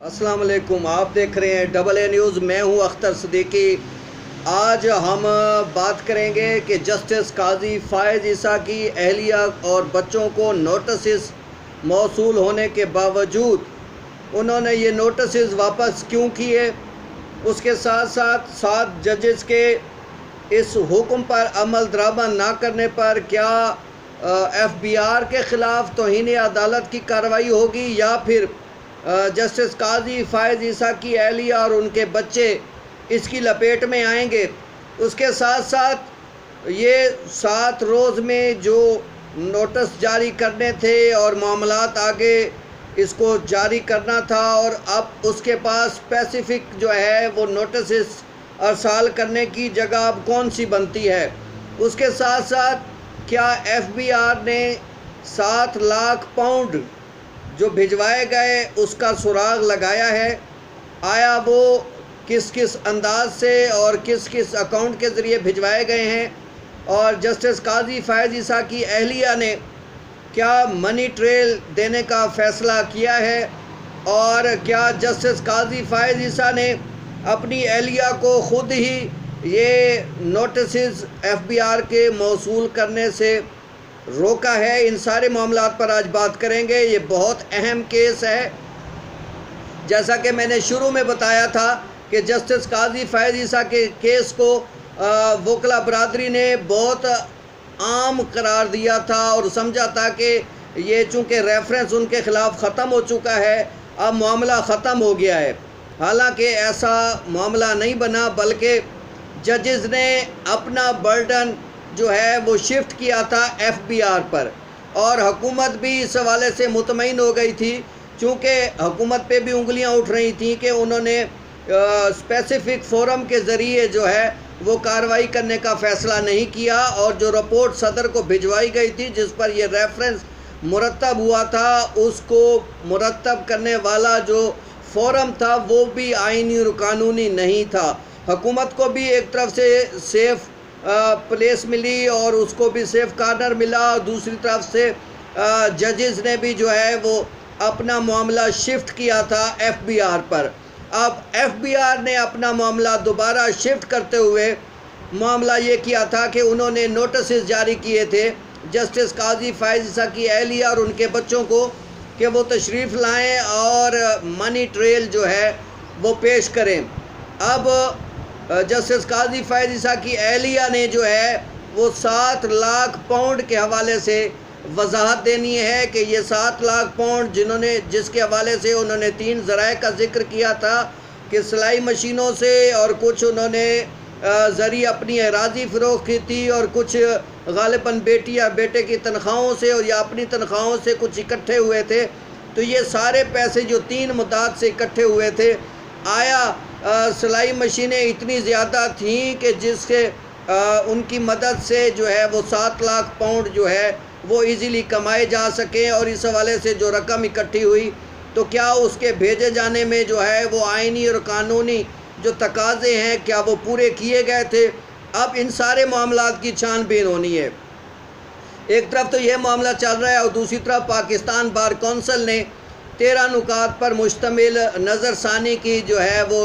अस्सलाम वालेकुम। आप देख रहे हैं डबल ए न्यूज़। मैं हूं अख्तर सिद्दीकी। आज हम बात करेंगे कि जस्टिस काजी फ़ायज़ ईसा की अहलिया और बच्चों को नोटिस मौसूल होने के बावजूद उन्होंने ये नोटिस वापस क्यों किए। उसके साथ साथ 7 जजेस के इस हुक्म पर अमल दरामद ना करने पर क्या FBI के ख़िलाफ़ तौहीन अदालत की कार्रवाई होगी या फिर जस्टिस काजी फ़ायज़ ईसा की अहलिया और उनके बच्चे इसकी लपेट में आएंगे। उसके साथ साथ ये 7 रोज़ में जो नोटिस जारी करने थे और मामलात आगे इसको जारी करना था और अब उसके पास स्पेसिफ़िक जो है वो नोटिस अरसाल करने की जगह अब कौन सी बनती है। उसके साथ साथ क्या FBI ने 7 लाख पाउंड जो भिजवाए गए उसका सुराग लगाया है। आया वो किस किस अंदाज से और किस किस अकाउंट के ज़रिए भिजवाए गए हैं और जस्टिस काजी फ़ायज़ ईसा की अहलिया ने क्या मनी ट्रेल देने का फ़ैसला किया है और क्या जस्टिस काजी फ़ायज़ ईसा ने अपनी अहलिया को ख़ुद ही ये नोटिस FBI के मौसूल करने से रोका है। इन सारे मामलात पर आज बात करेंगे। ये बहुत अहम केस है। जैसा कि मैंने शुरू में बताया था कि जस्टिस काजी फ़ायज़ ईसा के केस को वकला बरादरी ने बहुत आम करार दिया था और समझा था कि ये चूँकि रेफरेंस उनके ख़िलाफ़ ख़त्म हो चुका है, अब मामला ख़त्म हो गया है। हालांकि ऐसा मामला नहीं बना, बल्कि जजेस ने अपना बर्डन जो है वो शिफ्ट किया था FBI पर और हुकूमत भी इस हवाले से मुतमईन हो गई थी, चूँकि हुकूमत पे भी उंगलियां उठ रही थी कि उन्होंने स्पेसिफ़िक फ़ोरम के ज़रिए जो है वो कार्रवाई करने का फ़ैसला नहीं किया और जो रिपोर्ट सदर को भिजवाई गई थी जिस पर ये रेफरेंस मुरतब हुआ था, उसको मुरतब करने वाला जो फ़ोरम था वो भी आईनी और कानूनी नहीं था। हुकूमत को भी एक तरफ से सेफ़ प्लेस मिली और उसको भी सेफ कार्नर मिला, दूसरी तरफ से जजेस ने भी जो है वो अपना मामला शिफ्ट किया था FBI पर। अब FBI ने अपना मामला दोबारा शिफ्ट करते हुए मामला ये किया था कि उन्होंने नोटिस जारी किए थे जस्टिस काजी फ़ायज़ ईसा की अहलिया और उनके बच्चों को कि वो तशरीफ़ लाएँ और मनी ट्रेल जो है वो पेश करें। अब जस्टिस काजी फ़ायज़ ईसा की अहलिया ने जो है वो 7 लाख पाउंड के हवाले से वजाहत देनी है कि ये 7 लाख पाउंड जिसके हवाले से उन्होंने 3 ज़राए का ज़िक्र किया था कि सिलाई मशीनों से और कुछ उन्होंने ज़रिए अपनी अराज़ी फ़रोख्त की थी और कुछ गालिबन बेटी या बेटे की तनख्वाहों से और या अपनी तनख्वाहों से कुछ इकट्ठे हुए थे। तो ये सारे पैसे जो 3 मुद्दात से इकट्ठे हुए थे, आया सिलाई मशीनें इतनी ज़्यादा थीं कि जिसके उनकी मदद से जो है वो 7 लाख पाउंड जो है वो इजीली कमाए जा सकें और इस हवाले से जो रकम इकट्ठी हुई तो क्या उसके भेजे जाने में जो है वो आईनी और कानूनी जो तकाज़े हैं क्या वो पूरे किए गए थे। अब इन सारे मामलात की छानबीन होनी है। एक तरफ तो ये मामला चल रहा है और दूसरी तरफ पाकिस्तान बार कौंसिल ने 13 नुकात पर मुश्तमिल नज़रसानी की जो है वो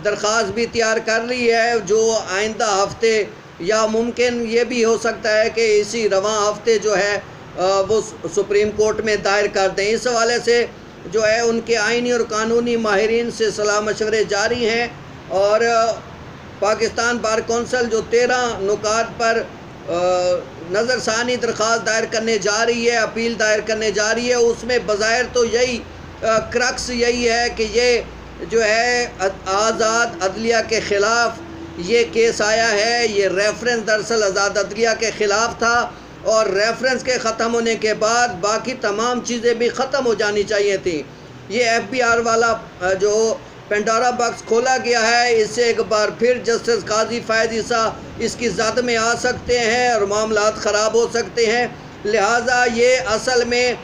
दरख्वास्त भी तैयार कर ली है, जो आइंदा हफ्ते या मुमकिन ये भी हो सकता है कि इसी रवां हफ्ते जो है वो सुप्रीम कोर्ट में दायर कर दें। इस हवाले से जो है उनके आइनी और कानूनी माहिरीन से सलाह मशवरे जारी हैं और पाकिस्तान बार कौंसिल जो 13 नुकात पर नज़रसानी दरख्वास्त दायर करने जा रही है, अपील दायर करने जा रही है, उसमें बज़ाहिर तो यही क्रक्स यही है कि ये जो है आज़ाद अदलिया के ख़िलाफ़ ये केस आया है। ये रेफरेंस दरअसल आज़ाद अदलिया के ख़िलाफ़ था और रेफरेंस के ख़त्म होने के बाद बाकी तमाम चीज़ें भी ख़त्म हो जानी चाहिए थी। ये FBI वाला जो पेंडोरा बॉक्स खोला गया है, इससे एक बार फिर जस्टिस काजी फ़ायज़ ईसा इसकी ज़द में आ सकते हैं और मामलात ख़राब हो सकते हैं। लिहाजा ये असल में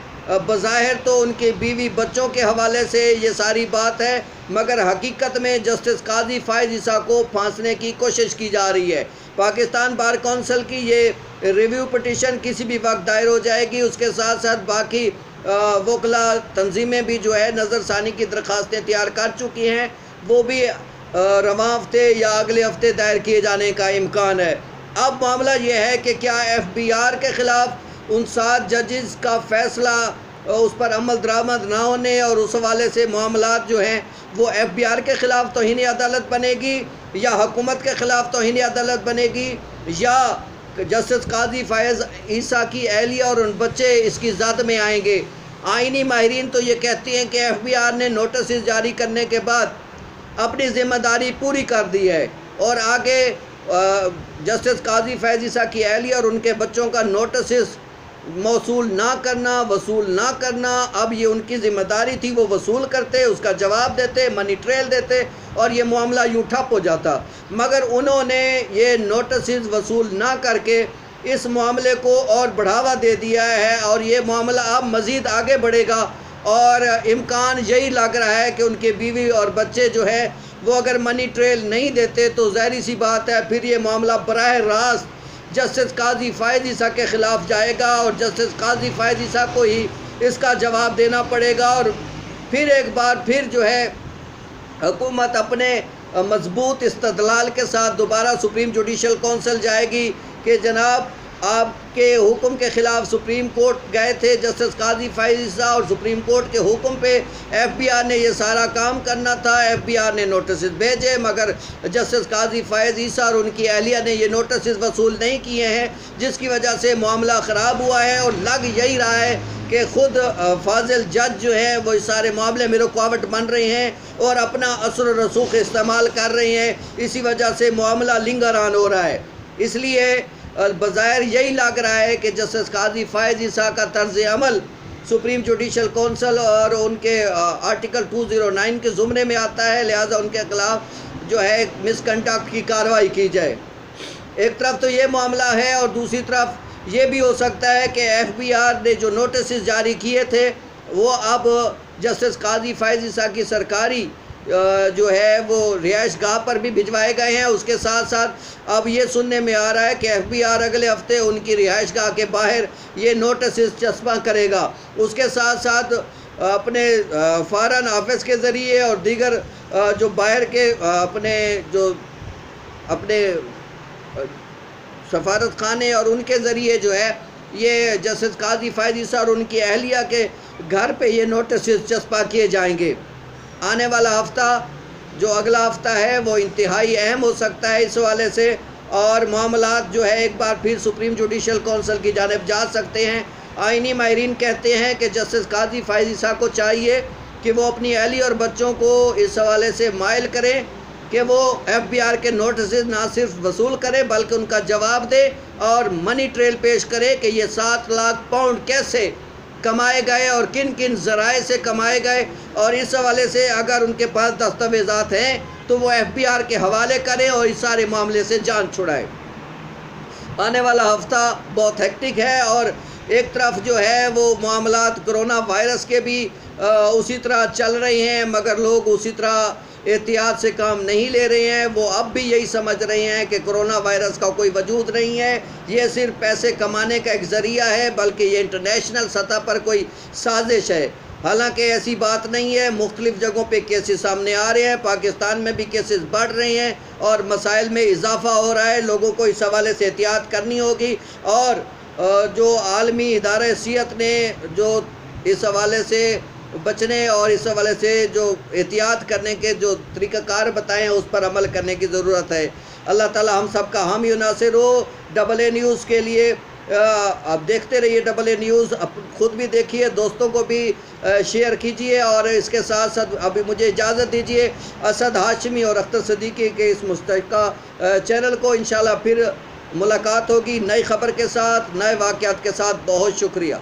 बज़ाहिर तो उनके बीवी बच्चों के हवाले से ये सारी बात है, मगर हकीकत में जस्टिस काजी फ़ायज़ ईसा को फांसने की कोशिश की जा रही है। पाकिस्तान बार कौंसिल की ये रिव्यू पटिशन किसी भी वक्त दायर हो जाएगी। उसके साथ साथ बाकी वकला तंजीमें भी जो है नज़रसानी की दरख्वास्तें तैयार कर चुकी हैं, वो भी रवां हफ्ते या अगले हफ्ते दायर किए जाने का इम्कान है। अब मामला ये है कि क्या FBI के ख़िलाफ़ उन 7 जजेस का फ़ैसला उस पर अमल दरामद ना होने और उस हवाले से मामलात जो हैं वो FBI के ख़िलाफ़ तौहीन अदालत बनेगी या हुकूमत के ख़िलाफ़ तौहीन अदालत बनेगी, या जस्टिस काजी फ़ायज़ ईसा की अहलिया और उन बच्चे इसकी ज़द में आएंगे। आइनी माहिरीन तो ये कहती हैं कि FBI ने नोटिस जारी करने के बाद अपनी ज़िम्मेदारी पूरी कर दी है और आगे जस्टिस काजी फ़ायज़ ईसा की अहलिया और उनके बच्चों का नोटिस मौसूल ना करना, वसूल ना करना, अब ये उनकी ज़िम्मेदारी थी, वो वसूल करते, उसका जवाब देते, मनी ट्रेल देते और ये मामला यूँ ठप हो जाता। मगर उन्होंने ये नोटिस वसूल ना करके इस मामले को और बढ़ावा दे दिया है और ये मामला अब मज़ीद आगे बढ़ेगा और इम्कान यही लग रहा है कि उनके बीवी और बच्चे जो है वो अगर मनी ट्रेल नहीं देते तो ज़ाहिर सी बात है फिर ये मामला बराह रास्त जस्टिस काजी फ़ायज़ ईसा के ख़िलाफ़ जाएगा और जस्टिस काजी फ़ायज़ ईसा को ही इसका जवाब देना पड़ेगा और फिर एक बार फिर जो है हुकूमत अपने मजबूत इस्तदलाल के साथ दोबारा सुप्रीम जुडिशल कौंसिल जाएगी कि जनाब आपके हुक्म के ख़िलाफ़ सुप्रीम कोर्ट गए थे जस्टिस काजी फ़ायज़ ईसा और सुप्रीम कोर्ट के हुक्म पे FBI ने ये सारा काम करना था। FBI ने नोटिस भेजे मगर जस्टिस काजी फ़ायज़ ईसा और उनकी अहलिया ने ये नोटिस वसूल नहीं किए हैं, जिसकी वजह से मामला ख़राब हुआ है और लग यही रहा है कि ख़ुद फाजिल जज जो हैं वो इस सारे मामले में रुकावट बन रहे हैं और अपना असर रसूख इस्तेमाल कर रहे हैं। इसी वजह से मामला लिंगर ऑन हो रहा है। इसलिए बज़ाहिर यही लग रहा है कि जस्टिस काजी फ़ायज़ ईसा का तर्ज़ अमल सुप्रीम जुडिशल कौंसिल और उनके आर्टिकल 209 के ज़ुमरे में आता है, लिहाजा उनके ख़िलाफ़ जो है मिसकंडक्ट की कार्रवाई की जाए। एक तरफ तो ये मामला है और दूसरी तरफ ये भी हो सकता है कि FBI ने जो नोटिस जारी किए थे वो अब जस्टिस काजी फ़ायज़ ईसा की सरकारी जो है वो रिहाइश गाह पर भी भिजवाए गए हैं। उसके साथ साथ अब ये सुनने में आ रहा है कि FBI अगले हफ्ते उनकी रिहाइश गाह के बाहर ये नोटिस चस्पा करेगा। उसके साथ साथ अपने फ़ॉरेन ऑफिस के ज़रिए और दीगर जो बाहर के अपने सफारत खाने और उनके ज़रिए जो है ये जस्टिस काजी फ़ायज़ ईसा और उनकी अहलिया के घर पे ये नोटिस चस्पा किए जाएंगे। आने वाला हफ़्ता जो अगला हफ़्ता है वो इंतहाई अहम हो सकता है इस हवाले से और मामलात जो है एक बार फिर सुप्रीम जुडिशल कौंसिल की जानिब जा सकते हैं। आइनी माहिरीन कहते हैं कि जस्टिस काजी फ़ायज़ ईसा को चाहिए कि वो अपनी अहली और बच्चों को इस हवाले से माइल करें कि वो FBI के नोटिस ना सिर्फ वसूल करे बल्कि उनका जवाब दे और मनी ट्रेल पेश करे कि ये 7 लाख पाउंड कैसे कमाए गए और किन किन ज़राए से कमाए गए और इस हवाले से अगर उनके पास दस्तावेज़ात हैं तो वो FBI के हवाले करें और इस सारे मामले से जान छुड़ाएं। आने वाला हफ़्ता बहुत हेक्टिक है और एक तरफ जो है वो मामलात कोरोना वायरस के भी उसी तरह चल रहे हैं मगर लोग उसी तरह एहतियात से काम नहीं ले रहे हैं। वो अब भी यही समझ रहे हैं कि कोरोना वायरस का कोई वजूद नहीं है, ये सिर्फ पैसे कमाने का एक ज़रिया है बल्कि ये इंटरनेशनल सतह पर कोई साजिश है। हालांकि ऐसी बात नहीं है, मुख्तलिफ़ जगहों पे केसेस सामने आ रहे हैं, पाकिस्तान में भी केसेस बढ़ रहे हैं और मसाइल में इजाफ़ा हो रहा है। लोगों को इस हवाले से एहतियात करनी होगी और जो आलमी इदारे सेहत ने जो इस हवाले से बचने और इस हवाले से जो एहतियात करने के जो तरीक़ाकार बताए हैं उस पर अमल करने की ज़रूरत है। अल्लाह ताला हम सब का हामी और नासिर हो। AA न्यूज़ के लिए आप देखते रहिए AA न्यूज़, ख़ुद भी देखिए, दोस्तों को भी शेयर कीजिए और इसके साथ साथ अभी मुझे इजाज़त दीजिए असद हाशमी और अख्तर सिद्दीकी के इस मुस्तक़ा चैनल को इंशाल्लाह फिर मुलाकात होगी नई ख़बर के साथ, नए वाक़यात के साथ। बहुत शुक्रिया।